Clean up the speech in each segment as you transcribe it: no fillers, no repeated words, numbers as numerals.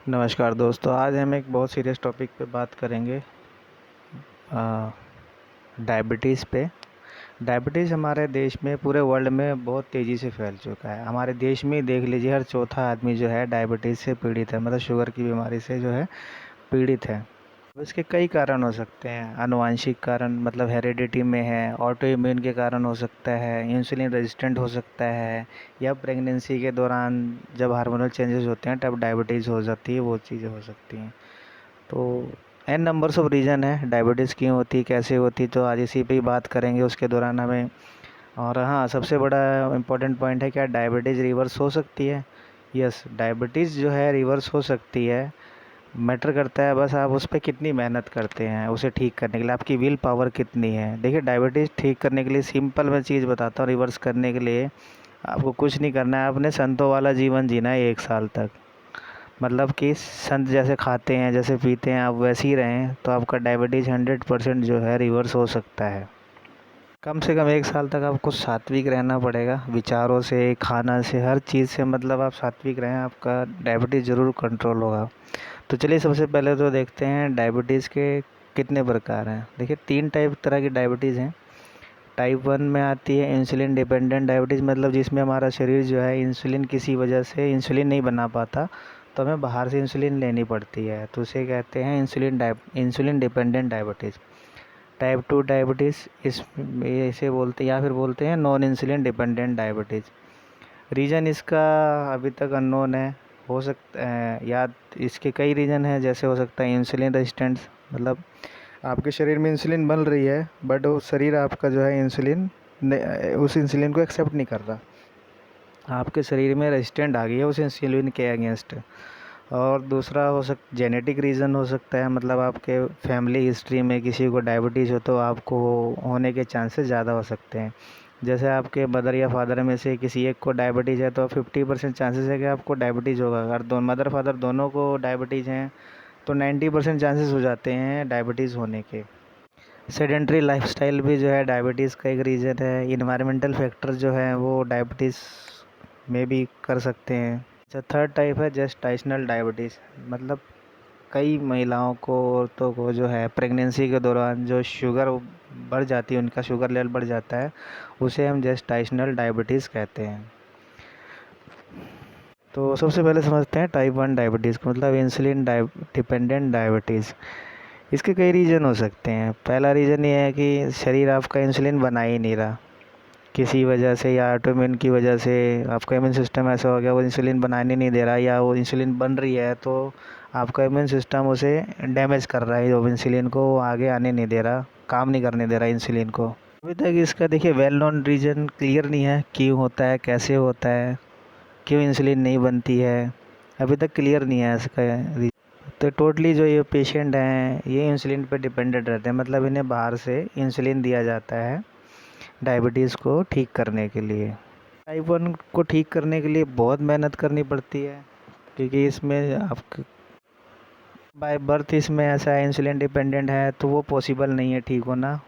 नमस्कार दोस्तों, आज हम एक बहुत सीरियस टॉपिक पे बात करेंगे। डायबिटीज़ पे। डायबिटीज़ हमारे देश में, पूरे वर्ल्ड में बहुत तेज़ी से फैल चुका है। हमारे देश में ही देख लीजिए, हर चौथा आदमी जो है डायबिटीज़ से पीड़ित है, मतलब शुगर की बीमारी से जो है पीड़ित है। अब इसके कई कारण हो सकते हैं। आनुवांशिक कारण, मतलब हेरिडिटी में है, ऑटो इम्यून के कारण हो सकता है, इंसुलिन रेजिस्टेंट हो सकता है, या प्रेगनेंसी के दौरान जब हार्मोनल चेंजेस होते हैं तब डायबिटीज़ हो जाती है, वो चीज़ें हो सकती हैं। तो एन नंबर्स ऑफ रीज़न है डायबिटीज़ क्यों होती, कैसे होती, तो आज इसी पे ही बात करेंगे उसके दौरान हमें। और हाँ, सबसे बड़ा इम्पोर्टेंट पॉइंट है, क्या डायबिटीज़ रिवर्स हो सकती है? यस, डायबिटीज़ जो है रिवर्स हो सकती है। मैटर करता है बस आप उस पर कितनी मेहनत करते हैं उसे ठीक करने के लिए, आपकी विल पावर कितनी है। देखिए, डायबिटीज़ ठीक करने के लिए सिंपल मैं चीज़ बताता हूँ। रिवर्स करने के लिए आपको कुछ नहीं करना है, आपने संतों वाला जीवन जीना है 1 साल तक। मतलब कि संत जैसे खाते हैं, जैसे पीते हैं, आप वैसे ही रहें तो आपका डायबिटीज़ 100% जो है रिवर्स हो सकता है। कम से कम 1 साल तक आपको सात्विक रहना पड़ेगा, विचारों से, खाना से, हर चीज़ से। मतलब आप सात्विक रहें, आपका डायबिटीज़ ज़रूर कंट्रोल होगा। तो चलिए, सबसे पहले तो देखते हैं डायबिटीज़ के कितने प्रकार हैं। देखिए, 3 तरह की डायबिटीज़ हैं। टाइप 1 में आती है इंसुलिन डिपेंडेंट डायबिटीज़, मतलब जिसमें हमारा शरीर जो है इंसुलिन किसी वजह से इंसुलिन नहीं बना पाता, तो हमें बाहर से इंसुलिन लेनी पड़ती है, तो उसे कहते हैं insulin dependent diabetes. Type 2 diabetes इस इसे बोलते हैं, या फिर बोलते हैं non insulin dependent diabetes. Reason इसका अभी तक अननोन है। हो सकता है, या इसके कई रीज़न हैं, जैसे हो सकता है इंसुलिन रेजिस्टेंस, मतलब आपके शरीर में इंसुलिन बन रही है बट वो शरीर आपका जो है उस इंसुलिन को एक्सेप्ट नहीं कर रहा, आपके शरीर में रेजिस्टेंट आ गई है उस इंसुलिन के अगेंस्ट। और दूसरा हो जेनेटिक रीज़न हो सकता है, मतलब आपके फैमिली हिस्ट्री में किसी को डायबिटीज़ हो तो आपको होने के चांसेस ज़्यादा हो सकते हैं। जैसे आपके मदर या फादर में से किसी एक को डायबिटीज़ है तो 50% चांसेस है कि आपको डायबिटीज़ होगा। अगर मदर फादर दोनों को डायबिटीज़ हैं तो 90% चांसेस हो जाते हैं डायबिटीज़ होने के। सेडेंट्री लाइफस्टाइल भी जो है डायबिटीज़ का एक रीज़न है। इन्वायरमेंटल फैक्टर जो है वो डायबिटीज़ में भी कर सकते हैं। अच्छा, थर्ड टाइप है जेस्टाइशनल डायबिटीज़, मतलब कई महिलाओं को, औरतों को जो है प्रेगनेंसी के दौरान जो शुगर बढ़ जाती है, उनका शुगर लेवल बढ़ जाता है, उसे हम जेस्टाइशनल डायबिटीज़ कहते हैं। तो सबसे पहले समझते हैं टाइप 1 डायबिटीज़ को, मतलब इंसुलिन डिपेंडेंट डायबिटीज़। इसके कई रीज़न हो सकते हैं। पहला रीज़न ये है कि शरीर आपका इंसुलिन बना ही नहीं रहा किसी वजह से, या ऑटोइम्यून की वजह से आपका इम्यून सिस्टम ऐसा हो गया वो इंसुलिन बनाने नहीं दे रहा, या वो इंसुलिन बन रही है तो आपका इम्यून सिस्टम उसे डैमेज कर रहा है, जो इंसुलिन को वो आगे आने नहीं दे रहा, काम नहीं करने दे रहा इंसुलिन को। अभी तक इसका देखिए वेल नोन रीज़न क्लियर नहीं है, क्यों होता है, कैसे होता है, क्यों इंसुलिन नहीं बनती है, अभी तक क्लियर नहीं है इसका रीज़न। तो टोटली जो ये पेशेंट हैं ये इंसुलिन पे डिपेंडेंट रहते हैं, मतलब इन्हें बाहर से इंसुलिन दिया जाता है डायबिटीज़ को ठीक करने के लिए। टाइप 1 को ठीक करने के लिए बहुत मेहनत करनी पड़ती है, क्योंकि इसमें आप बाय बर्थ इसमें ऐसा है, इंसुलिन डिपेंडेंट है, तो वो पॉसिबल नहीं है ठीक होना।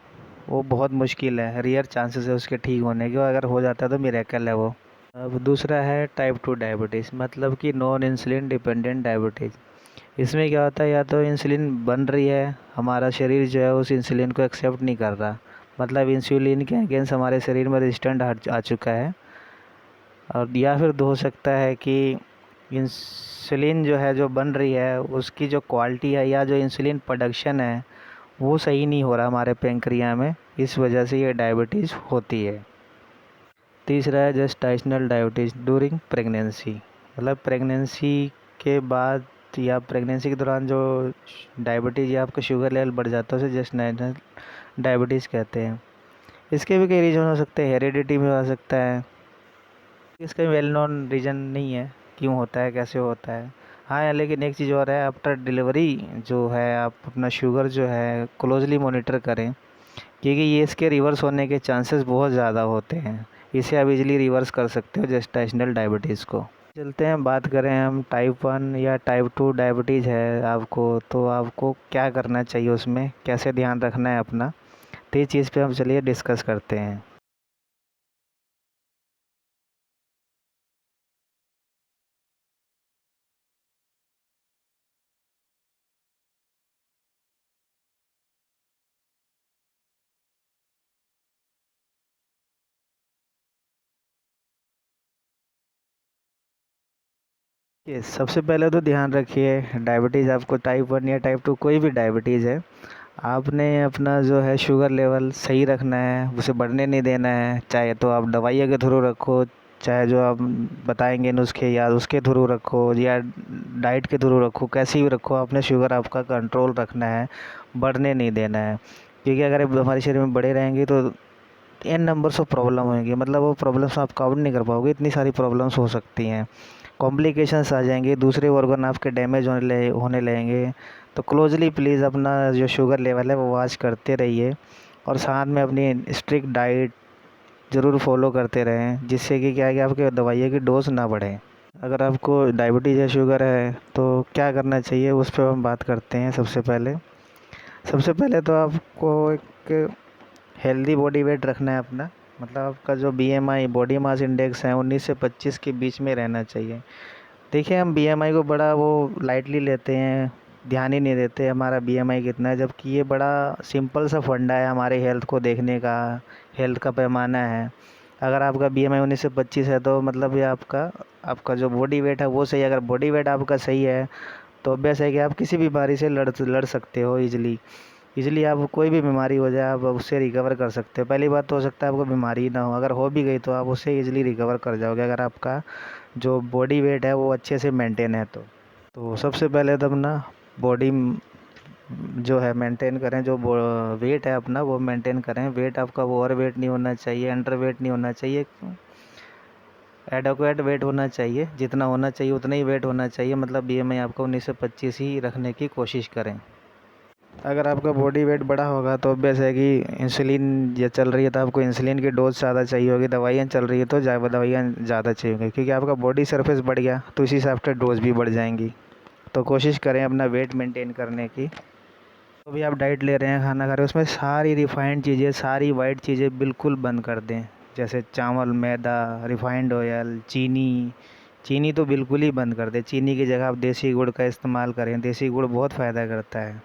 वो बहुत मुश्किल है, रेयर चांसेस है उसके ठीक होने के, अगर हो जाता है तो मिरेकल है वो। अब दूसरा है टाइप 2 डायबिटीज़, मतलब कि नॉन इंसुलिन डिपेंडेंट डायबिटीज़। इसमें क्या होता है, या तो इंसुलिन बन रही है, हमारा शरीर जो है उस इंसुलिन को एक्सेप्ट नहीं कर रहा, मतलब इंसुलिन के अगेंस्ट हमारे शरीर में रेजिस्टेंट आ चुका है। और या फिर हो सकता है कि इंसुलिन जो है, जो बन रही है, उसकी जो क्वालिटी है या जो इंसुलिन प्रोडक्शन है वो सही नहीं हो रहा हमारे पेंक्रिया में, इस वजह से ये डायबिटीज़ होती है। तीसरा है जेस्टाइशनल डायबिटीज़ ड्यूरिंग प्रेगनेंसी, मतलब प्रेगनेंसी के बाद या प्रेगनेंसी के दौरान जो डायबिटीज़ या आपका शुगर लेवल बढ़ जाता है उसे जेस्टाइशनल डायबिटीज़ कहते हैं। इसके भी कई रीज़न हो सकते हैं, हेरिडिटी में हो सकता है। इसका वेल नोन रीज़न नहीं है क्यों होता है, कैसे होता है। हाँ, लेकिन एक चीज़ और है, आफ्टर डिलीवरी जो है आप अपना शुगर जो है क्लोजली मॉनिटर करें, क्योंकि ये इसके रिवर्स होने के चांसेस बहुत ज़्यादा होते हैं। इसे आप इजीली रिवर्स कर सकते हो जेस्टाइशनल डायबिटीज़ को। चलते हैं, बात करें हम टाइप 1 या टाइप 2 डायबिटीज़ है आपको, तो आपको क्या करना चाहिए, उसमें कैसे ध्यान रखना है अपना, तो ये चीज़ पे हम चलिए डिस्कस करते हैं। ये सबसे पहले तो ध्यान रखिए, डायबिटीज़ आपको टाइप 1 या टाइप 2 कोई भी डायबिटीज़ है, आपने अपना जो है शुगर लेवल सही रखना है, उसे बढ़ने नहीं देना है। चाहे तो आप दवाइयों के थ्रू रखो, चाहे जो आप बताएंगे नुस्खे या उसके थ्रू रखो, या डाइट के थ्रू रखो, कैसे भी रखो, आपने शुगर आपका कंट्रोल रखना है, बढ़ने नहीं देना है। क्योंकि अगर हमारे शरीर में बढ़े रहेंगे तो एन नंबर्स ऑफ प्रॉब्लम होंगी, मतलब वो प्रॉब्लम्स आप काउंट नहीं कर पाओगे, इतनी सारी प्रॉब्लम्स हो सकती हैं, कॉम्प्लिकेशंस आ जाएंगे, दूसरे ऑर्गन आपके डैमेज होने लगेंगे। तो क्लोजली प्लीज़ अपना जो शुगर लेवल है वो वॉच करते रहिए, और साथ में अपनी स्ट्रिक्ट डाइट ज़रूर फॉलो करते रहें, जिससे कि क्या है कि आपके दवाइयों की डोज ना बढ़े। अगर आपको डायबिटीज़ या शुगर है तो क्या करना चाहिए, उस पर हम बात करते हैं। सबसे पहले तो आपको एक हेल्दी बॉडी वेट रखना है अपना, मतलब आपका जो बीएमआई बॉडी मास इंडेक्स है 19 से 25 के बीच में रहना चाहिए। देखिए, हम बीएमआई को बड़ा वो लाइटली लेते हैं, ध्यान ही नहीं देते हमारा बीएमआई कितना है, जबकि ये बड़ा सिंपल सा फंडा है हमारे हेल्थ को देखने का, हेल्थ का पैमाना है। अगर आपका बीएमआई 19 से 25 है तो मतलब ये आपका आपका जो बॉडी वेट है वो सही है। अगर बॉडी वेट आपका सही है तो ऑब्वियस है कि आप किसी भी बीमारी से लड़ सकते हो इजीली आपको कोई भी बीमारी हो जाए आप उससे रिकवर कर सकते हो। पहली बात तो हो सकता है आपको बीमारी ही ना हो, अगर हो भी गई तो आप उससे इजीली रिकवर कर जाओगे, अगर आपका जो बॉडी वेट है वो अच्छे से मेंटेन है तो सबसे पहले तो अपना बॉडी जो है मेंटेन करें, जो वेट है अपना वो मेंटेन करें। वेट आपका ओवर वेट नहीं होना चाहिए, अंडर वेट नहीं होना चाहिए, एडोक्वेट वेट होना चाहिए, जितना होना चाहिए उतना ही वेट होना चाहिए। मतलब बीएमआई आपको 19 से 25 ही रखने की कोशिश करें। अगर आपका बॉडी वेट बड़ा होगा तो ऑब्वियस है कि इंसुलिन ये चल रही है तो आपको इंसुलिन की डोज ज़्यादा चाहिए होगी, दवाइयाँ चल रही है तो दवाइयाँ ज़्यादा चाहिए होगी, क्योंकि आपका बॉडी सरफेस बढ़ गया तो इसी हिसाब से डोज भी बढ़ जाएंगी। तो कोशिश करें अपना वेट मेंटेन करने की। तो भी आप डाइट ले रहे हैं, खाना खा रहे हैं, उसमें सारी रिफाइंड चीज़ें, सारी वाइट चीज़ें बिल्कुल बंद कर दें, जैसे चावल, मैदा, रिफाइंड ऑयल, चीनी। चीनी तो बिल्कुल ही बंद कर दें, चीनी की जगह आप देसी गुड़ का इस्तेमाल करें, देसी गुड़ बहुत फ़ायदा करता है।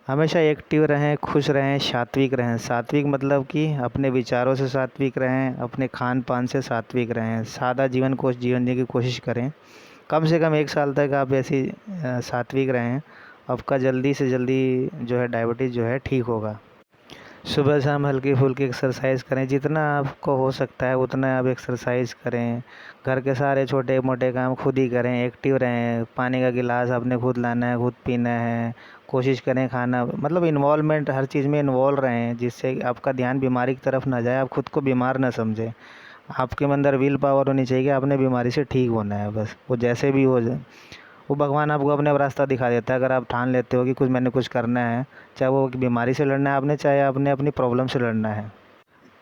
हमेशा एक्टिव रहें, खुश रहें, सात्विक रहें। सात्विक मतलब कि अपने विचारों से सात्विक रहें, अपने खान पान से सात्विक रहें, सादा जीवन को जीने की कोशिश करें। कम से कम 1 साल तक आप ऐसी सात्विक रहें, आपका जल्दी से जल्दी जो है डायबिटीज़ जो है ठीक होगा। सुबह शाम हल्की फुल्की एक्सरसाइज करें, जितना आपको हो सकता है उतना आप एक्सरसाइज करें। घर के सारे छोटे मोटे काम खुद ही करें, एक्टिव रहें। पानी का गिलास आपने खुद लाना है, खुद पीना है। कोशिश करें खाना, मतलब इन्वॉल्वमेंट, हर चीज़ में इन्वॉल्व रहें, जिससे आपका ध्यान बीमारी की तरफ ना जाए, आप खुद को बीमार ना समझें। आपके अंदर विल पावर होनी चाहिए कि आपने बीमारी से ठीक होना है, बस वो जैसे भी हो जाए। वो भगवान आपको अपने रास्ता दिखा देता है, अगर आप ठान लेते हो कि मैंने कुछ करना है, चाहे वो बीमारी से लड़ना है आपने, चाहे आपने अपनी प्रॉब्लम से लड़ना है।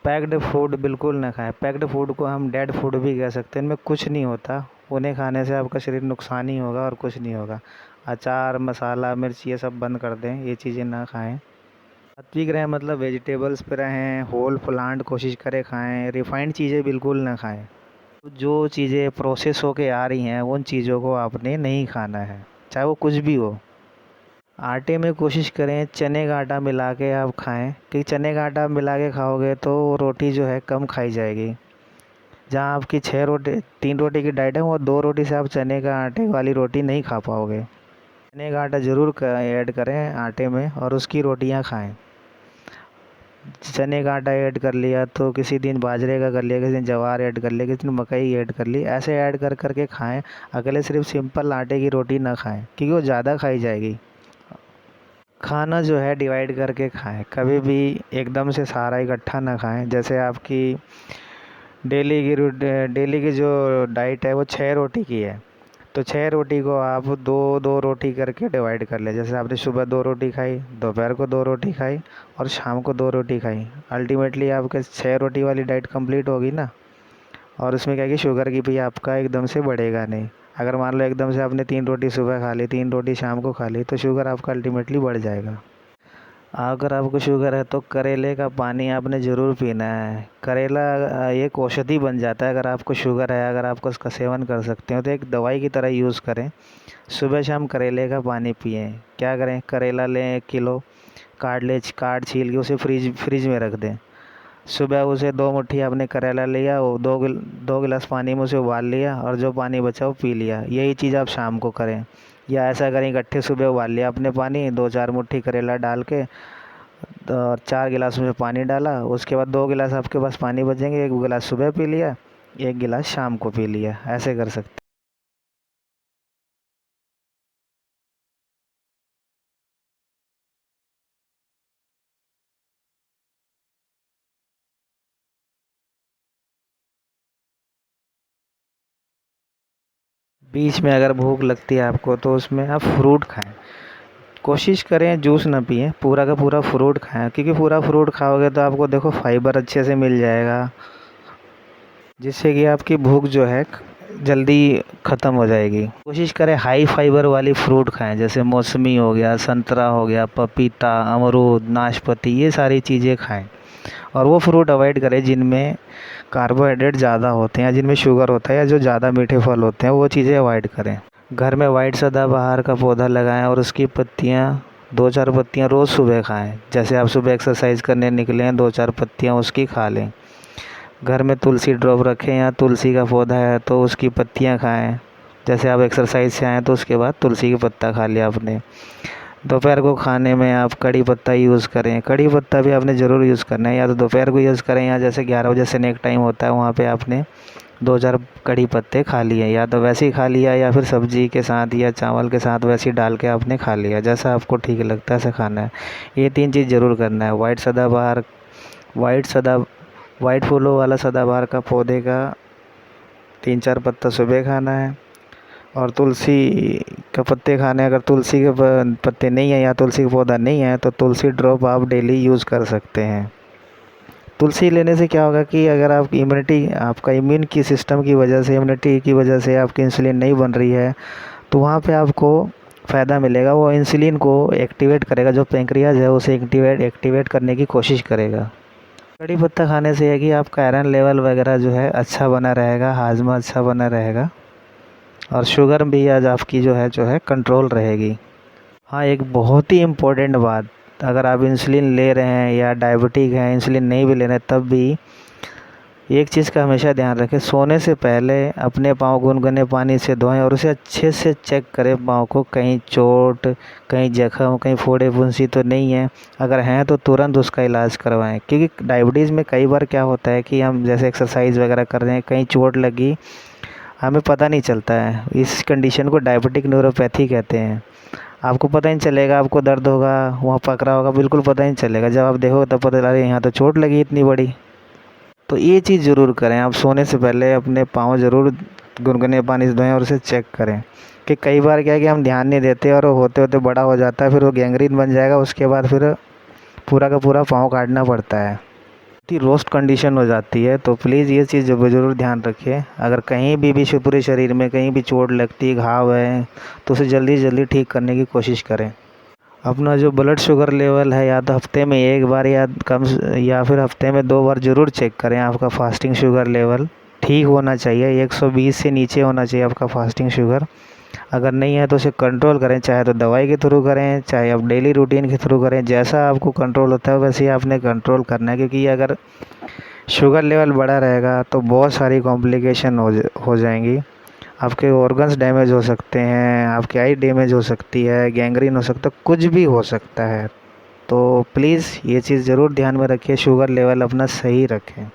पैक्ड फूड बिल्कुल ना खाएं। पैक्ड फूड को हम डेड फूड भी कह सकते हैं, इनमें कुछ नहीं होता, उन्हें खाने से आपका शरीर नुकसान ही होगा और कुछ नहीं होगा। अचार, मसाला, मिर्च ये सब बंद कर दें, ये चीज़ें ना खाएं। सात्विक रहें मतलब वेजिटेबल्स पे रहें, होल प्लांट कोशिश करें खाएं, रिफाइंड चीज़ें बिल्कुल ना खाएं। जो चीज़ें प्रोसेस होके आ रही हैं उन चीज़ों को आपने नहीं खाना है, चाहे वो कुछ भी हो। आटे में कोशिश करें चने का आटा मिला के आप खाएं, कि चने का आटा मिला के खाओगे तो रोटी जो है कम खाई जाएगी। जहाँ आपकी 6 रोटी 3 रोटी की डाइट है, वो 2 रोटी से आप चने का आटे वाली रोटी नहीं खा पाओगे। चने का आटा ज़रूर ऐड करें आटे में और उसकी रोटियां खाएं। चने का आटा ऐड कर लिया तो किसी दिन बाजरे का कर लिया, किसी दिन ज्वार ऐड कर लिया, किसी दिन मकई ऐड कर ली, ऐसे ऐड कर करके खाएं। अकेले सिर्फ सिंपल आटे की रोटी ना खाएं, क्योंकि वो ज़्यादा खाई जाएगी। खाना जो है डिवाइड करके खाएं, कभी भी एकदम से सारा इकट्ठा ना खाएं। जैसे आपकी डेली की जो डाइट है वो 6 रोटी की है, तो 6 रोटी को आप दो दो रोटी करके डिवाइड कर ले। जैसे आपने सुबह 2 रोटी खाई, दोपहर को 2 रोटी खाई और शाम को 2 रोटी खाई, अल्टीमेटली आपके 6 रोटी वाली डाइट कंप्लीट होगी ना। और उसमें क्या है कि शुगर की भी आपका एकदम से बढ़ेगा नहीं। अगर मान लो एकदम से आपने 3 रोटी सुबह खा ली, 3 रोटी शाम को खा ली, तो शुगर आपका अल्टीमेटली बढ़ जाएगा। अगर आपको शुगर है तो करेले का पानी आपने ज़रूर पीना है। करेला एक औषधि बन जाता है। अगर आपको शुगर है, अगर आप उसका सेवन कर सकते हो तो एक दवाई की तरह यूज़ करें। सुबह शाम करेले का पानी पिएं। क्या करें, करेला लें 1 किलो, काट छील के उसे फ्रिज में रख दें। सुबह उसे 2 मुट्ठी आपने करेला लिया, वो 2 गिलास पानी में उसे उबाल लिया और जो पानी बचा वो पी लिया। यही चीज़ आप शाम को करें, या ऐसा करें इकट्ठे सुबह उबाल लिया आपने पानी, 2-4 मुट्ठी करेला डाल के तो 4 गिलास में पानी डाला, उसके बाद 2 गिलास आपके पास पानी बचेंगे, 1 गिलास सुबह पी लिया, 1 गिलास शाम को पी लिया। ऐसे कर सकते। बीच में अगर भूख लगती है आपको तो उसमें आप फ्रूट खाएं। कोशिश करें जूस ना पिएं, पूरा का पूरा फ्रूट खाएं, क्योंकि पूरा फ्रूट खाओगे तो आपको देखो फाइबर अच्छे से मिल जाएगा, जिससे कि आपकी भूख जो है जल्दी ख़त्म हो जाएगी। कोशिश करें हाई फाइबर वाली फ्रूट खाएं, जैसे मौसमी हो गया, संतरा हो गया, पपीता, अमरूद, नाशपाती, ये सारी चीज़ें खाएं। और वो फ्रूट अवॉइड करें जिनमें कार्बोहाइड्रेट ज़्यादा होते हैं, जिनमें शुगर होता है, या जो ज़्यादा मीठे फल होते हैं, वो चीज़ें अवॉइड करें। घर में वाइट सदाबहार का पौधा लगाएं और उसकी पत्तियाँ 2-4 पत्तियाँ रोज़ सुबह खाएं। जैसे आप सुबह एक्सरसाइज करने निकले हैं, 2-4 पत्तियाँ उसकी खा लें। घर में तुलसी ड्रॉप रखें या तुलसी का पौधा है तो उसकी पत्तियाँ खाएं। जैसे आप एक्सरसाइज से आएँ तो उसके बाद तुलसी का पत्ता खा लिया आपने। दोपहर को खाने में आप कड़ी पत्ता यूज़ करें, कड़ी पत्ता भी आपने ज़रूर यूज़ करना है, या तो दोपहर को यूज़ करें, या जैसे 11 बजे स्नैक टाइम होता है वहाँ पे आपने 2-4 कड़ी पत्ते खा लिए, या तो वैसे ही खा लिया या फिर सब्जी के साथ या चावल के साथ वैसे ही डाल के आपने खा लिया, जैसा आपको ठीक लगता है ऐसा खाना है। ये 3 चीज़ ज़रूर करना है। वाइट सदा वाइट फूलों वाला सदाबहार का पौधे का 3-4 पत्ता सुबह खाना है, और तुलसी के पत्ते खाने। अगर तुलसी के पत्ते नहीं हैं या तुलसी का पौधा नहीं है तो तुलसी ड्रॉप आप डेली यूज़ कर सकते हैं। तुलसी लेने से क्या होगा कि अगर आप आपका इम्यून की सिस्टम की वजह से, इम्यूनिटी की वजह से आपकी इंसुलिन नहीं बन रही है, तो वहाँ पे आपको फ़ायदा मिलेगा। वो इंसुलिन को एक्टिवेट करेगा, जो पैंक्रियाज है उसे एक्टिवेट करने की कोशिश करेगा। कड़ी पत्ता खाने से है कि आपका आयरन लेवल वगैरह जो है अच्छा बना रहेगा, हाजमा अच्छा बना रहेगा, और शुगर भी आज आपकी जो है कंट्रोल रहेगी। हाँ, एक बहुत ही इम्पोर्टेंट बात, अगर आप इंसुलिन ले रहे हैं या डायबिटिक हैं, इंसुलिन नहीं भी ले रहे हैं, तब भी एक चीज़ का हमेशा ध्यान रखें, सोने से पहले अपने पाँव गुनगुने पानी से धोएं और उसे अच्छे से चेक करें पाँव को, कहीं चोट, कहीं जख्म, कहीं फोड़े फुंसी तो नहीं है। अगर हैं तो तुरंत उसका इलाज करवाएं, क्योंकि डायबिटीज़ में कई बार क्या होता है कि हम जैसे एक्सरसाइज वगैरह कर रहे हैं, कहीं चोट लगी, हमें पता नहीं चलता है। इस कंडीशन को डायबिटिक न्यूरोपैथी कहते हैं। आपको पता ही नहीं चलेगा, आपको दर्द होगा, वहाँ पकड़ा होगा, बिल्कुल पता ही नहीं चलेगा। जब आप देखोगे तब पता चला यहाँ तो चोट लगी इतनी बड़ी। तो ये चीज़ ज़रूर करें, आप सोने से पहले अपने पाँव ज़रूर गुनगुने पानी से धोएं और उसे चेक करें। कि कई बार क्या है कि हम ध्यान नहीं देते और होते होते बड़ा हो जाता है, फिर वो गैंग्रीन बन जाएगा, उसके बाद फिर पूरा का पूरा पाँव काटना पड़ता है, इतनी रोस्ट कंडीशन हो जाती है। तो प्लीज़ ये चीज़ ज़रूर ध्यान रखिए। अगर कहीं भी पूरे शरीर में कहीं भी चोट लगती है, घाव है, तो उसे जल्दी जल्दी ठीक करने की कोशिश करें। अपना जो ब्लड शुगर लेवल है, या तो हफ्ते में 1 बार या फिर हफ्ते में 2 बार ज़रूर चेक करें। आपका फास्टिंग शुगर लेवल ठीक होना चाहिए, 120 से नीचे होना चाहिए आपका फास्टिंग शुगर। अगर नहीं है तो उसे कंट्रोल करें, चाहे तो दवाई के थ्रू करें, चाहे आप डेली रूटीन के थ्रू करें, जैसा आपको कंट्रोल होता है वैसे ही आपने कंट्रोल करना है। क्योंकि अगर शुगर लेवल बढ़ा रहेगा तो बहुत सारी कॉम्प्लिकेशन हो जाएंगी। आपके ऑर्गन्स डैमेज हो सकते हैं, आपकी आई डैमेज हो सकती है, गैंग्रीन हो सकता है, कुछ भी हो सकता है। तो प्लीज़ ये चीज़ ज़रूर ध्यान में रखिए, शुगर लेवल अपना सही रखें।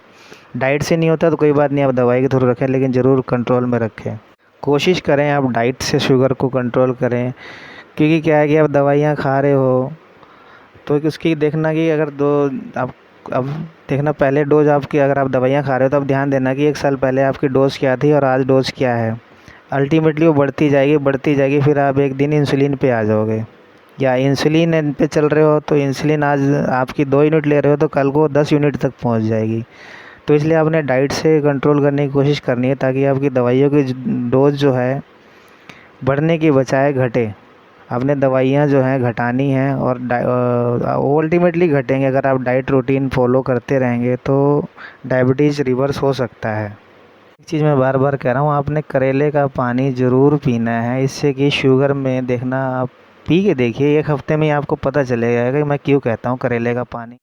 डाइट से नहीं होता तो कोई बात नहीं, आप दवाई के थ्रू रखें, लेकिन ज़रूर कंट्रोल में रखें। कोशिश करें आप डाइट से शुगर को कंट्रोल करें, क्योंकि क्या है कि आप दवाइयाँ खा रहे हो तो उसकी देखना कि अगर दो आप अब देखना, पहले डोज़ आपकी, अगर आप दवाइयाँ खा रहे हो तो अब ध्यान देना कि 1 साल पहले आपकी डोज़ क्या थी और आज डोज़ क्या है। अल्टीमेटली वो बढ़ती जाएगी, फिर आप एक दिन इंसुलिन पे आ जाओगे, या इंसुलिन पे चल रहे हो तो इंसुलिन आज आपकी 2 यूनिट ले रहे हो तो कल को 10 यूनिट तक पहुंच जाएगी। तो इसलिए आपने डाइट से कंट्रोल करने की कोशिश करनी है, ताकि आपकी दवाइयों की डोज जो है बढ़ने की बजाय घटे। आपने दवाइयाँ जो हैं घटानी हैं, और वो अल्टीमेटली घटेंगे अगर आप डाइट रूटीन फॉलो करते रहेंगे, तो डायबिटीज़ रिवर्स हो सकता है। एक चीज़ मैं बार बार कह रहा हूँ, आपने करेले का पानी ज़रूर पीना है, इससे कि शुगर में देखना, आप पी के देखिए, 1 हफ्ते में ही आपको पता चलेगा कि मैं क्यों कहता हूँ करेले का पानी।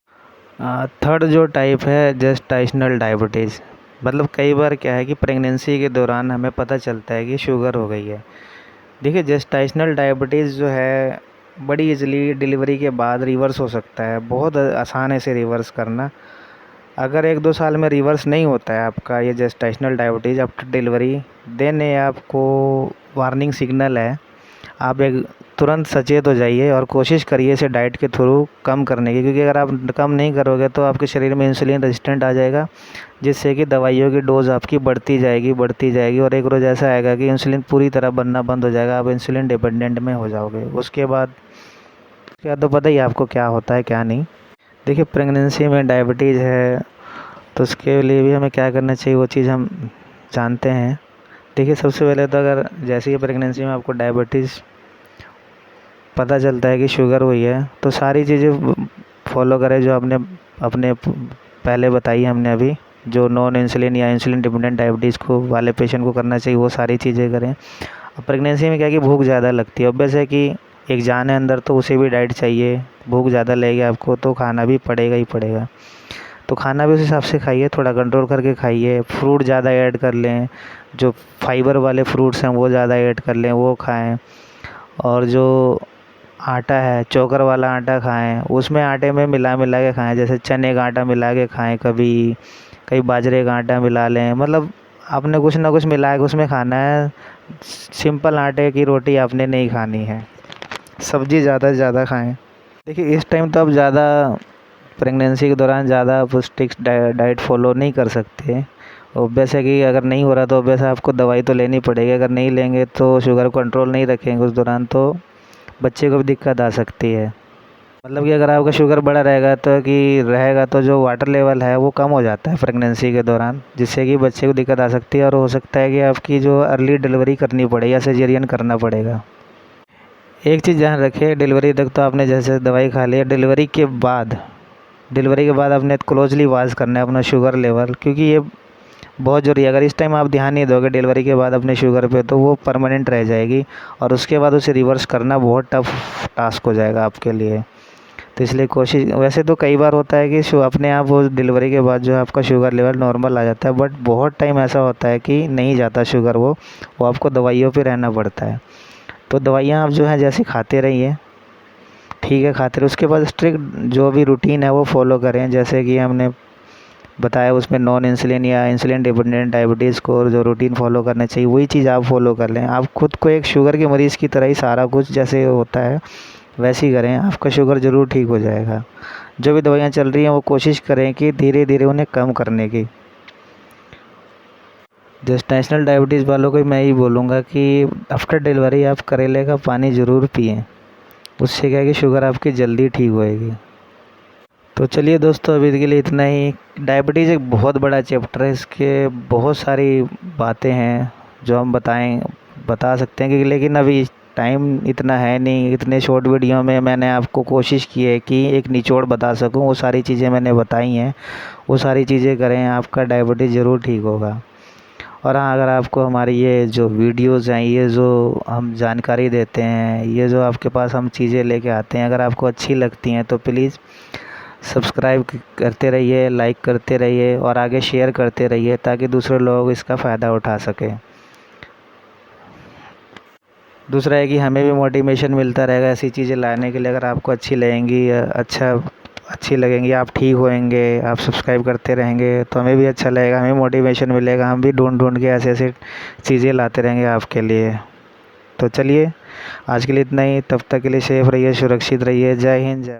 थर्ड जो टाइप है जेस्टाइशनल डायबिटीज़, मतलब कई बार क्या है कि प्रेगनेंसी के दौरान हमें पता चलता है कि शुगर हो गई है। देखिए, जेस्टाइशनल डायबिटीज़ जो है बड़ी इजीली डिलीवरी के बाद रिवर्स हो सकता है, बहुत आसान है इसे रिवर्स करना। अगर 1-2 साल में रिवर्स नहीं होता है आपका ये जेस्टाइशनल डायबिटीज़ आफ्टर डिलीवरी, देन ये आपको वार्निंग सिग्नल है। आप एक तुरंत सचेत हो जाइए और कोशिश करिए इसे डाइट के थ्रू कम करने की, क्योंकि अगर आप कम नहीं करोगे तो आपके शरीर में इंसुलिन रेजिस्टेंट आ जाएगा, जिससे कि दवाइयों की डोज़ आपकी बढ़ती जाएगी और एक रोज़ ऐसा आएगा कि इंसुलिन पूरी तरह बनना बंद हो जाएगा, आप इंसुलिन डिपेंडेंट में हो जाओगे। उसके बाद क्या, तो पता ही है आपको क्या होता है क्या नहीं। देखिए, प्रेगनेंसी में डायबिटीज़ है तो उसके लिए भी हमें क्या करना चाहिए वो चीज़ हम जानते हैं। देखिए, सबसे पहले तो अगर जैसे ही प्रेगनेंसी में आपको डायबिटीज़ पता चलता है कि शुगर हुई है, तो सारी चीज़ें फॉलो करें जो आपने अपने पहले बताई हमने अभी, जो नॉन इंसुलिन या इंसुलिन डिपेंडेंट डायबिटीज़ को वाले पेशेंट को करना चाहिए, वो सारी चीज़ें करें। अब प्रेगनेंसी में क्या है कि भूख ज़्यादा लगती है, ऑब्वियस है कि एक जान है अंदर तो उसे भी डाइट चाहिए, भूख ज़्यादा लगेगी आपको तो खाना भी पड़ेगा ही पड़ेगा। तो खाना भी उस हिसाब से खाइए, थोड़ा कंट्रोल करके खाइए, फ्रूट ज़्यादा ऐड कर लें, जो फाइबर वाले फ्रूट्स हैं वो ज़्यादा ऐड कर लें, वो खाएँ। और जो आटा है, चोकर वाला आटा खाएँ, उसमें आटे में मिला के खाएँ, जैसे चने का आटा मिला के खाएँ, कभी बाजरे का आटा मिला लें, मतलब आपने कुछ ना कुछ मिला के उसमें खाना है। सिंपल आटे की रोटी आपने नहीं खानी है। सब्ज़ी ज़्यादा से ज़्यादा खाएँ। देखिए, इस टाइम तो आप ज़्यादा प्रेगनेंसी के दौरान ज़्यादा आप स्ट्रिक्ट डाइट फॉलो नहीं कर सकते। ऑब्वियस है कि अगर नहीं हो रहा तो ऑब्वियस है आपको दवाई तो लेनी पड़ेगी। अगर नहीं लेंगे तो शुगर कंट्रोल नहीं रखेंगे उस दौरान तो बच्चे को भी दिक्कत आ सकती है। मतलब कि अगर आपका शुगर बढ़ा रहेगा तो जो वाटर लेवल है वो कम हो जाता है प्रेगनेंसी के दौरान, जिससे कि बच्चे को दिक्कत आ सकती है और हो सकता है कि आपकी जो अर्ली डिलीवरी करनी पड़े या सिजेरियन करना पड़ेगा। एक चीज़ ध्यान रखिए, डिलीवरी तक तो आपने जैसे दवाई खा ली, डिलीवरी के बाद आपने क्लोजली वॉच करना है अपना शुगर लेवल, क्योंकि ये बहुत ज़रूरी है। अगर इस टाइम आप ध्यान नहीं दोगे डिलीवरी के बाद अपने शुगर पे तो वो परमानेंट रह जाएगी और उसके बाद उसे रिवर्स करना बहुत टफ टास्क हो जाएगा आपके लिए। तो इसलिए कोशिश, वैसे तो कई बार होता है कि अपने आप वो डिलीवरी के बाद जो है आपका शुगर लेवल नॉर्मल आ जाता है, बट बहुत टाइम ऐसा होता है कि नहीं जाता शुगर, वो आपको दवाइयों पे रहना पड़ता है। तो दवाइयाँ आप जो है जैसे खाते रहिए, ठीक है, खाते रहिए। उसके बाद स्ट्रिक्ट जो भी रूटीन है वो फॉलो करें, जैसे कि हमने बताया उसमें नॉन इंसुलिन या इंसुलिन डिपेंडेंट डायबिटीज़ को जो रूटीन फॉलो करना चाहिए वही चीज़ आप फॉलो कर लें। आप खुद को एक शुगर के मरीज़ की तरह ही सारा कुछ जैसे होता है वैसे ही करें, आपका शुगर ज़रूर ठीक हो जाएगा। जो भी दवाइयाँ चल रही हैं वो कोशिश करें कि धीरे धीरे उन्हें कम करने की। जेस्टेशनल डायबिटीज़ वालों को मैं यही बोलूँगा कि आफ्टर डिलीवरी आप करेले का पानी ज़रूर पिएँ, उससे क्या है कि शुगर आपकी जल्दी ठीक होएगी। तो चलिए दोस्तों, अभी के लिए इतना ही। डायबिटीज़ एक बहुत बड़ा चैप्टर है, इसके बहुत सारी बातें हैं जो हम बता सकते हैं, कि लेकिन अभी टाइम इतना है नहीं। इतने शॉर्ट वीडियो में मैंने आपको कोशिश की है कि एक निचोड़ बता सकूं, वो सारी चीज़ें मैंने बताई हैं, वो सारी चीज़ें करें, आपका डायबिटीज़ ज़रूर ठीक होगा। और हाँ, अगर आपको हमारी ये जो वीडियोज़ हैं, ये जो हम जानकारी देते हैं, ये जो आपके पास हम चीज़ें लेके आते हैं, अगर आपको अच्छी लगती हैं तो प्लीज़ सब्सक्राइब करते रहिए, लाइक करते रहिए और आगे शेयर करते रहिए, ताकि दूसरे लोग इसका फ़ायदा उठा सकें। दूसरा है कि हमें भी मोटिवेशन मिलता रहेगा ऐसी चीज़ें लाने के लिए। अगर आपको अच्छी लगेंगी, अच्छी लगेंगी, आप ठीक होएंगे, आप सब्सक्राइब करते रहेंगे तो हमें भी अच्छा लगेगा, हमें मोटिवेशन मिलेगा, हम भी ढूंढ के ऐसे ऐसे चीज़ें लाते रहेंगे आपके लिए। तो चलिए, आज के लिए इतना ही। तब तक के लिए सेफ रहिए, सुरक्षित रहिए। जय हिंद, जय